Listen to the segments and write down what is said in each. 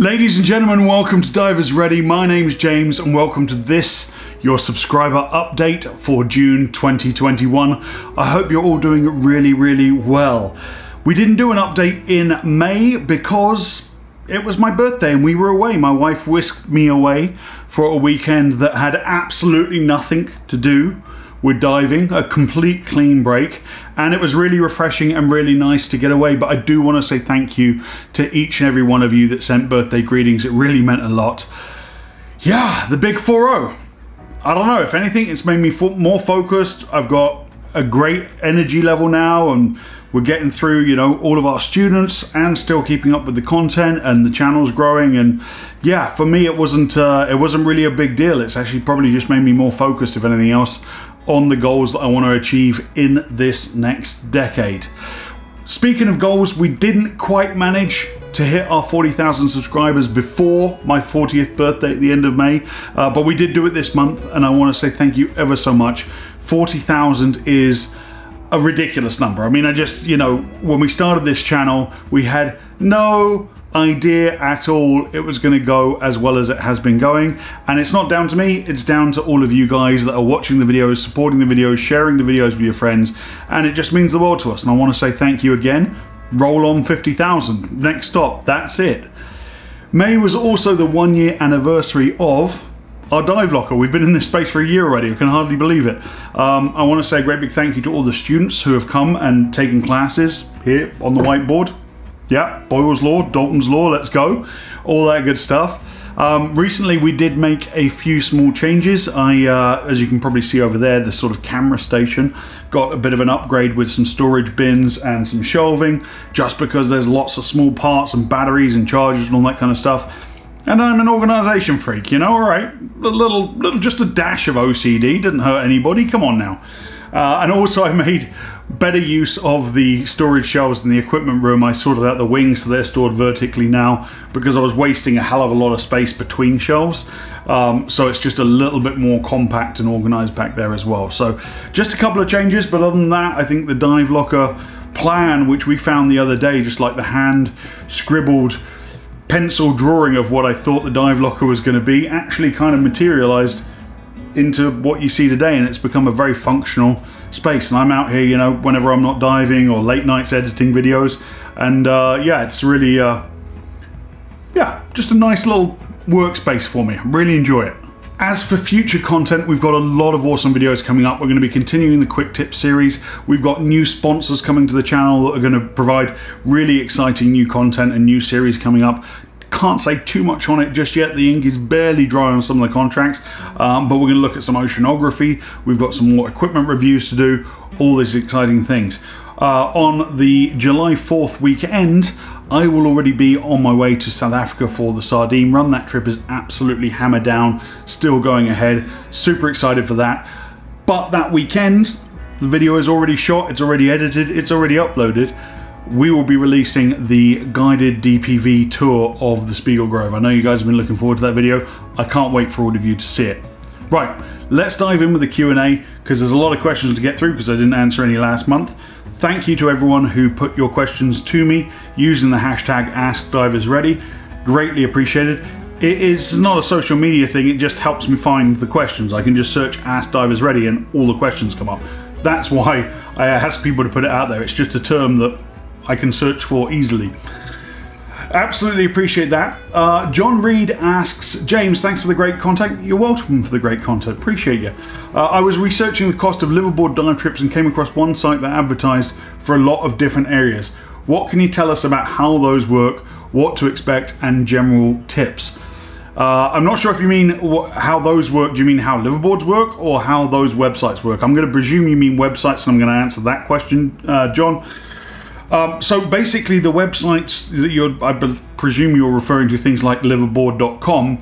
Ladies and gentlemen, welcome to Divers Ready. My name's James and welcome to this, your subscriber update for June 2021. I hope you're all doing really well. We didn't do an update in May because it was my birthday and we were away. My wife whisked me away for a weekend that had absolutely nothing to do with diving, a complete clean break, and it was really refreshing and really nice to get away. But I do want to say thank you to each and every one of you that sent birthday greetings. It really meant a lot. Yeah, the big 4-0. I don't know, if anything, it's made me more focused. I've got a great energy level now, and we're getting through, you know, all of our students and still keeping up with the content, and the channel's growing. And yeah, for me, it wasn't really a big deal. It's actually probably just made me more focused, if anything else, on the goals that I want to achieve in this next decade. Speaking of goals, we didn't quite manage to hit our 40,000 subscribers before my 40th birthday at the end of May, but we did do it this month, and I want to say thank you ever so much. 40,000 is a ridiculous number. I mean, I just, you know, when we started this channel, we had no idea at all it was going to go as well as it has been going, and it's not down to me, it's down to all of you guys that are watching the videos, supporting the videos, sharing the videos with your friends, and it just means the world to us. And I want to say thank you again. Roll on 50,000. Next stop, that's it. May was also the 1-year anniversary of our dive locker. We've been in this space for a year already. I can hardly believe it. I want to say a great big thank you to all the students who have come and taken classes here on the whiteboard. Yeah, Boyle's Law, Dalton's Law, let's go. All that good stuff. Recently we did make a few small changes. As you can probably see over there, the sort of camera station got a bit of an upgrade with some storage bins and some shelving, just because there's lots of small parts and batteries and chargers and all that kind of stuff. And I'm an organisation freak, you know, all right. Just a dash of OCD, didn't hurt anybody, come on now. And also I made better use of the storage shelves in the equipment room. I sorted out the wings so they're stored vertically now, because I was wasting a hell of a lot of space between shelves. So it's just a little bit more compact and organized back there as well. So just a couple of changes, but other than that, I think the dive locker plan, which we found the other day, just like the hand scribbled pencil drawing of what I thought the dive locker was going to be, actually kind of materialized into what you see today, and it's become a very functional space. And I'm out here, you know, whenever I'm not diving or late nights editing videos, and yeah, it's really yeah, just a nice little workspace for me. I really enjoy it. As for future content, we've got a lot of awesome videos coming up. We're going to be continuing the quick tip series. We've got new sponsors coming to the channel that are going to provide really exciting new content and new series coming up. Can't say too much on it just yet. The ink is barely dry on some of the contracts, but we're going to look at some oceanography. We've got some more equipment reviews to do, all these exciting things. On the July 4th weekend, I will already be on my way to South Africa for the Sardine run. That trip is absolutely hammered down, still going ahead. Super excited for that. But that weekend, the video is already shot, it's already edited, it's already uploaded. We will be releasing the guided DPV tour of the Spiegel Grove. I know you guys have been looking forward to that video. I can't wait for all of you to see it. Right, let's dive in with the Q&A, because there's a lot of questions to get through because I didn't answer any last month. Thank you to everyone who put your questions to me using the hashtag AskDiversReady. Greatly appreciated. It is not a social media thing, it just helps me find the questions. I can just search Ask Divers Ready and all the questions come up. That's why I ask people to put it out there. It's just a term that I can search for easily. Absolutely appreciate that. John Reed asks, James, thanks for the great content. You're welcome for the great content, appreciate you. I was researching the cost of liverboard dive trips and came across one site that advertised for a lot of different areas. What can you tell us about how those work, what to expect, and general tips? I'm not sure if you mean how those work. Do you mean how liverboards work or how those websites work? I'm going to presume you mean websites, and I'm going to answer that question, John. So basically the websites that I presume you're referring to, things like liverboard.com,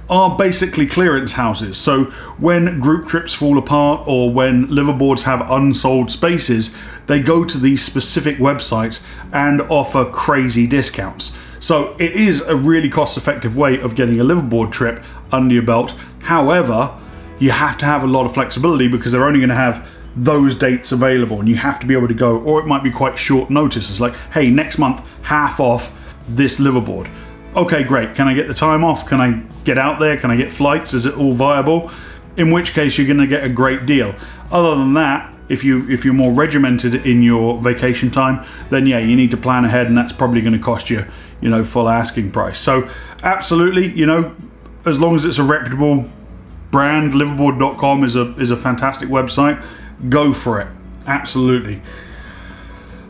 are basically clearance houses. So when group trips fall apart or when liverboards have unsold spaces, they go to these specific websites and offer crazy discounts. So it is a really cost-effective way of getting a liverboard trip under your belt. However, you have to have a lot of flexibility because they're only going to have those dates available, and you have to be able to go, or it might be quite short notice. It's like, hey, next month, half off this liverboard. okay, great. Can I get the time off? Can I get out there? Can I get flights? Is it all viable? In which case you're going to get a great deal. Other than that, if you're more regimented in your vacation time, then yeah, you need to plan ahead, and that's probably going to cost you, you know, full asking price. So absolutely, you know, as long as it's a reputable brand, liverboard.com is a fantastic website. Go for it. Absolutely.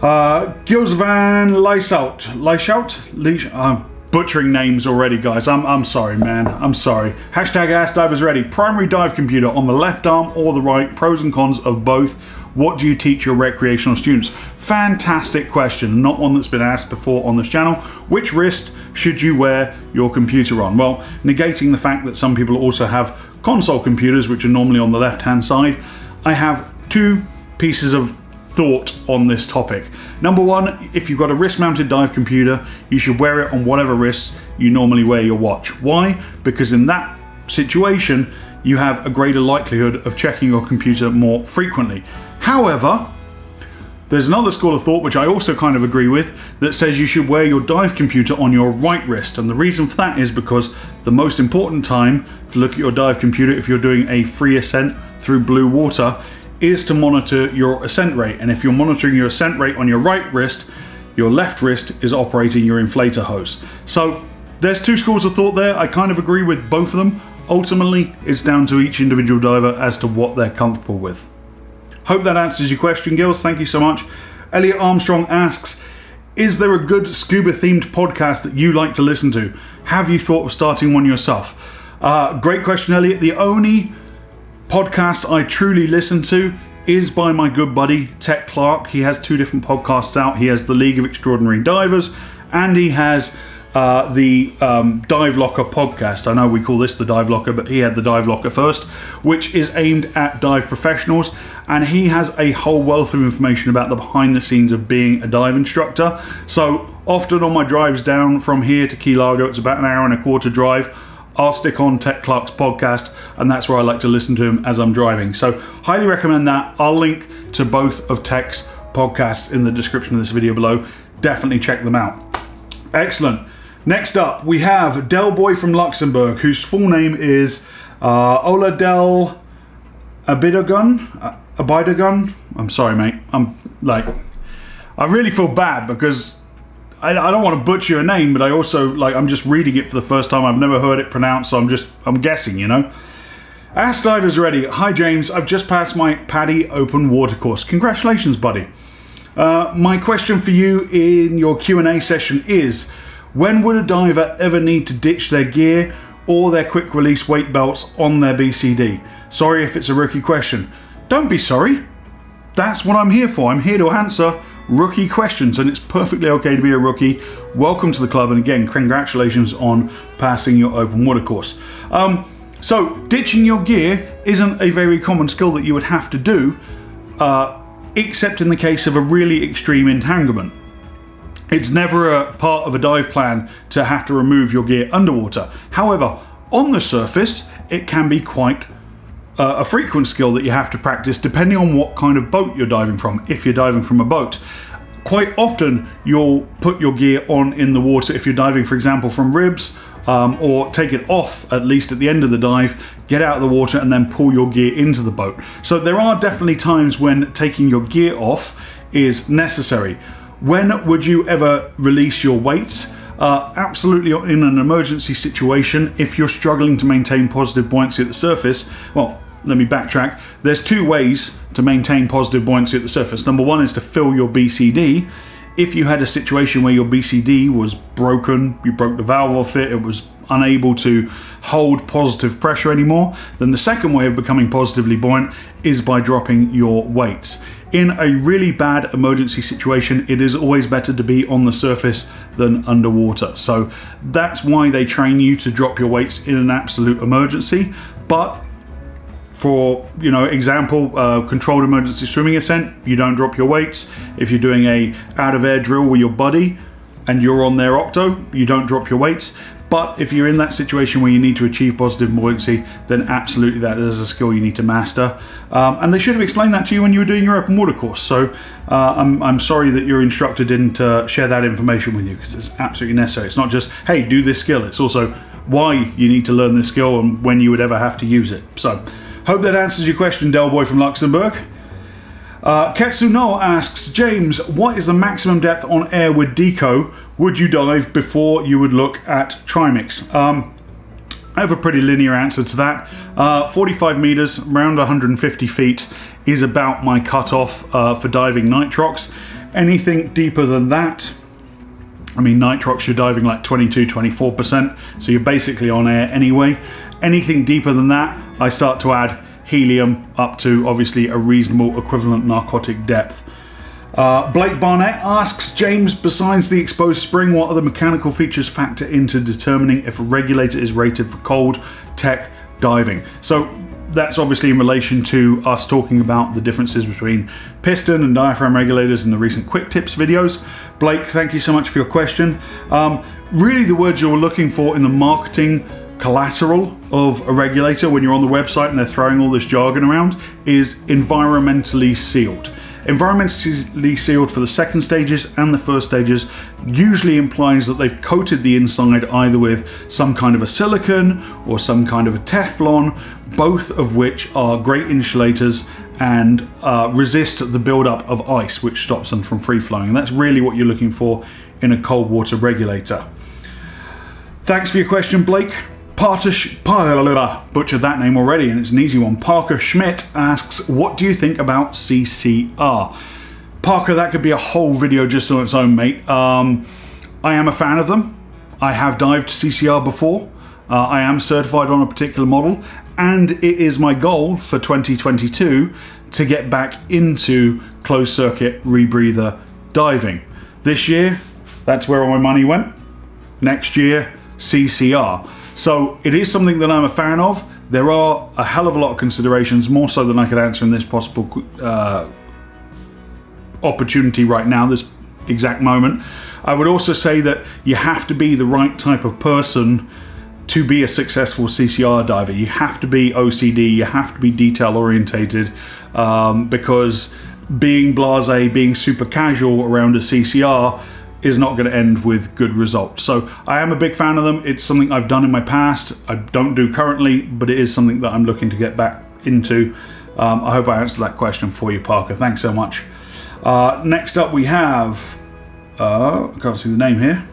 Gilles van Leishout. I'm butchering names already, guys. I'm sorry, man. I'm sorry. Hashtag Ask Divers Ready. Primary dive computer on the left arm or the right? Pros and cons of both. What do you teach your recreational students? Fantastic question. Not one that's been asked before on this channel. Which wrist should you wear your computer on? Well, negating the fact that some people also have console computers, which are normally on the left-hand side, I have two pieces of thought on this topic. Number one, if you've got a wrist-mounted dive computer, you should wear it on whatever wrist you normally wear your watch. Why? Because in that situation, you have a greater likelihood of checking your computer more frequently. However, there's another school of thought, which I also kind of agree with, that says you should wear your dive computer on your right wrist. And the reason for that is because the most important time to look at your dive computer if you're doing a free ascent through blue water is to monitor your ascent rate. And if you're monitoring your ascent rate on your right wrist, your left wrist is operating your inflator hose. So there's two schools of thought there. I kind of agree with both of them. Ultimately, it's down to each individual diver as to what they're comfortable with. Hope that answers your question, Gilles. Thank you so much. Elliot Armstrong asks, is there a good scuba themed podcast that you like to listen to? Have you thought of starting one yourself? Great question, Elliot. The only podcast I truly listen to is by my good buddy Tec Clark. He has two different podcasts out. He has the League of Extraordinary Divers, and he has the Dive Locker podcast. I know we call this the Dive Locker, but he had the Dive Locker first, which is aimed at dive professionals, and he has a whole wealth of information about the behind the scenes of being a dive instructor. So often on my drives down from here to Key Largo, it's about an hour and a quarter drive, I'll stick on Tec Clark's podcast, and that's where I like to listen to him as I'm driving. So highly recommend that. I'll link to both of Tec's podcasts in the description of this video below. Definitely check them out. Excellent. Next up, we have Del Boy from Luxembourg, whose full name is Ola Del Abidagun. I'm sorry, mate. I really feel bad because I don't want to butcher your name, but I also, I'm just reading it for the first time. I've never heard it pronounced, so I'm guessing, you know. Ask Divers Ready. Hi, James. I've just passed my PADI open water course. Congratulations, buddy. My question for you in your Q&A session is, when would a diver ever need to ditch their gear or their quick release weight belts on their BCD? Sorry if it's a rookie question. Don't be sorry. That's what I'm here for. I'm here to answer rookie questions, and it's perfectly okay to be a rookie. Welcome to the club, and again, congratulations on passing your open water course. So ditching your gear isn't a very common skill that you would have to do, except in the case of a really extreme entanglement. It's never a part of a dive plan to have to remove your gear underwater. However, on the surface, it can be quite a frequent skill that you have to practice depending on what kind of boat you're diving from. If you're diving from a boat, quite often you'll put your gear on in the water if you're diving, for example, from ribs, or take it off at least at the end of the dive, get out of the water and then pull your gear into the boat. So there are definitely times when taking your gear off is necessary. When would you ever release your weights? Absolutely in an emergency situation. If you're struggling to maintain positive buoyancy at the surface, well, let me backtrack. There's two ways to maintain positive buoyancy at the surface. Number one is to fill your BCD. If you had a situation where your BCD was broken, you broke the valve off it, it was unable to hold positive pressure anymore, then the second way of becoming positively buoyant is by dropping your weights. In a really bad emergency situation, it is always better to be on the surface than underwater. So that's why they train you to drop your weights in an absolute emergency. But for, you know, example, controlled emergency swimming ascent, you don't drop your weights. If you're doing a out of air drill with your buddy and you're on their octo, you don't drop your weights. But if you're in that situation where you need to achieve positive buoyancy, then absolutely that is a skill you need to master. And they should have explained that to you when you were doing your open water course. So I'm sorry that your instructor didn't share that information with you, because it's absolutely necessary. It's not just, hey, do this skill. It's also why you need to learn this skill and when you would ever have to use it. So hope that answers your question, Del Boy from Luxembourg. Ketsuno asks, James, what is the maximum depth on air with D.S.D.O? Would you dive before you would look at trimix? I have a pretty linear answer to that. 45 meters, around 150 feet, is about my cutoff for diving nitrox. Anything deeper than that, I mean, nitrox, you're diving like 22-24%, so you're basically on air anyway. Anything deeper than that, I start to add helium up to obviously a reasonable equivalent narcotic depth. Blake Barnett asks, James, besides the exposed spring, what other mechanical features factor into determining if a regulator is rated for cold tech diving? So that's obviously in relation to us talking about the differences between piston and diaphragm regulators in the recent quick tips videos. Blake, thank you so much for your question. Really the words you're looking for in the marketing collateral of a regulator when you're on the website and they're throwing all this jargon around is environmentally sealed. Environmentally sealed for the second stages and the first stages usually implies that they've coated the inside either with some kind of a silicone or some kind of a Teflon, both of which are great insulators and resist the buildup of ice, which stops them from free flowing. And that's really what you're looking for in a cold water regulator. Thanks for your question, Blake. Butchered that name already, and it's an easy one. Parker Schmidt asks, what do you think about CCR? Parker, that could be a whole video just on its own, mate. I am a fan of them. I have dived CCR before. I am certified on a particular model, and it is my goal for 2022 to get back into closed circuit rebreather diving. This year, that's where all my money went. Next year, CCR. So it is something that I'm a fan of. There are a hell of a lot of considerations, more so than I could answer in this possible opportunity right now, this exact moment. I would also say that you have to be the right type of person to be a successful CCR diver. You have to be OCD, you have to be detail orientated, because being blasé, being super casual around a CCR is not going to end with good results. So I am a big fan of them. It's something I've done in my past. I don't do currently, but it is something that I'm looking to get back into. I hope I answered that question for you, Parker. Thanks so much. Next up we have, I can't see the name here,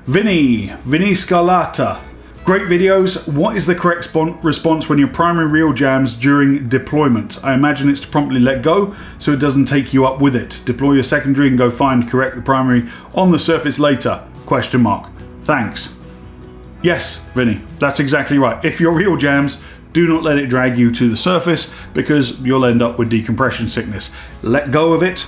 Vinny Scalata. Great videos. What is the correct response when your primary reel jams during deployment? I imagine it's to promptly let go so it doesn't take you up with it. Deploy your secondary and go correct the primary on the surface later, question mark. Thanks. Yes, Vinny, that's exactly right. If your reel jams, do not let it drag you to the surface because you'll end up with decompression sickness. Let go of it,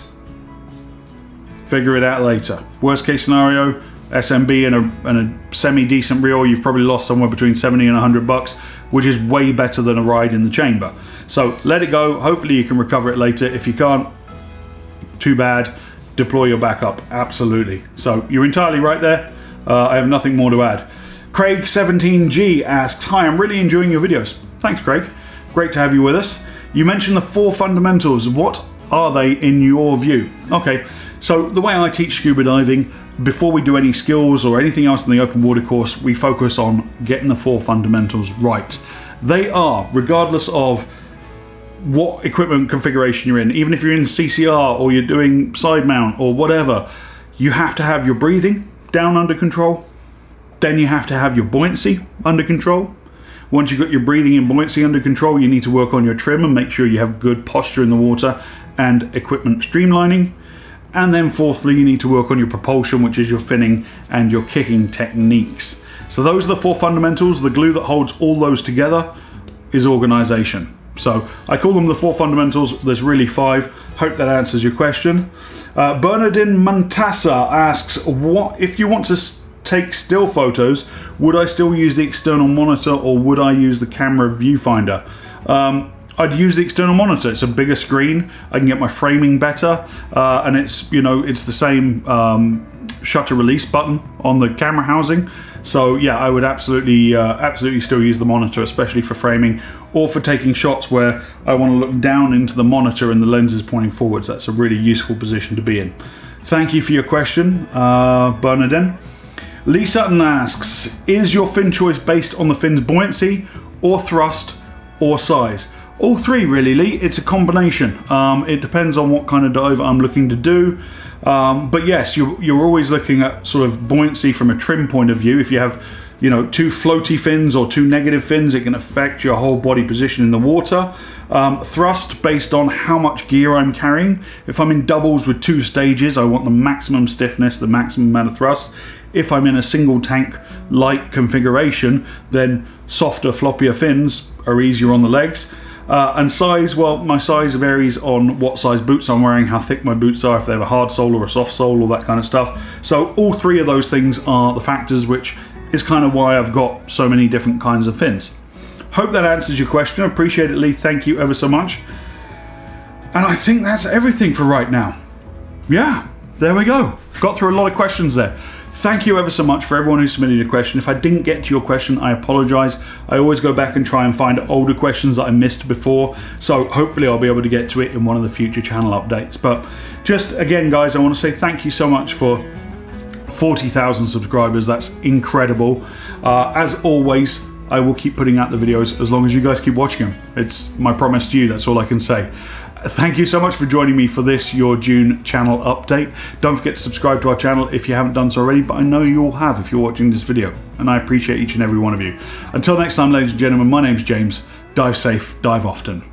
figure it out later. Worst case scenario, SMB and a semi-decent reel, you've probably lost somewhere between 70 and 100 bucks, which is way better than a ride in the chamber. So let it go. Hopefully you can recover it later. If you can't, too bad. Deploy your backup. Absolutely. So you're entirely right there. I have nothing more to add. Craig17G asks, hi, I'm really enjoying your videos. Thanks, Craig. Great to have you with us. You mentioned the 4 fundamentals. What are they in your view? Okay, so the way I teach scuba diving, before we do any skills or anything else in the open water course, we focus on getting the 4 fundamentals right. They are, regardless of what equipment configuration you're in, even if you're in CCR or you're doing side mount or whatever, you have to have your breathing down under control. Then you have to have your buoyancy under control. Once you've got your breathing and buoyancy under control, you need to work on your trim and make sure you have good posture in the water and equipment streamlining. And then fourthly, you need to work on your propulsion, which is your finning and your kicking techniques. So those are the 4 fundamentals. The glue that holds all those together is organization. So I call them the 4 fundamentals. There's really 5. Hope that answers your question. Bernardine Montassa asks, what if you want to take still photos, would I still use the external monitor or would I use the camera viewfinder? I'd use the external monitor. It's a bigger screen. I can get my framing better, and it's, you know, it's the same shutter release button on the camera housing. So yeah, I would absolutely still use the monitor, especially for framing or for taking shots where I want to look down into the monitor and the lens is pointing forwards. That's a really useful position to be in. Thank you for your question, Bernardin. Lee Sutton asks, is your fin choice based on the fin's buoyancy or thrust or size? All three really, Lee. It's a combination. It depends on what kind of dive I'm looking to do. But yes, you're always looking at sort of buoyancy from a trim point of view. If you have, you know, too floaty fins or too negative fins, it can affect your whole body position in the water. Thrust based on how much gear I'm carrying. If I'm in doubles with 2 stages, I want the maximum stiffness, the maximum amount of thrust. If I'm in a single tank light configuration, then softer, floppier fins are easier on the legs. And size, well, my size varies on what size boots I'm wearing, how thick my boots are, if they have a hard sole or a soft sole, all that kind of stuff. So all three of those things are the factors, which is kind of why I've got so many different kinds of fins. Hope that answers your question. Appreciate it, Lee. Thank you ever so much. And I think that's everything for right now. Yeah, there we go. Got through a lot of questions there. Thank you ever so much for everyone who submitted a question. If I didn't get to your question, I apologize. I always go back and try and find older questions that I missed before. So hopefully I'll be able to get to it in one of the future channel updates. But just again, guys, I want to say thank you so much for 40,000 subscribers. That's incredible. As always, I will keep putting out the videos as long as you guys keep watching them. It's my promise to you. That's all I can say. Thank you so much for joining me for this Your June channel update. Don't forget to subscribe to our channel if you haven't done so already, but I know you all have if you're watching this video, and I appreciate each and every one of you. Until next time, ladies and gentlemen, my name's James. Dive safe, dive often.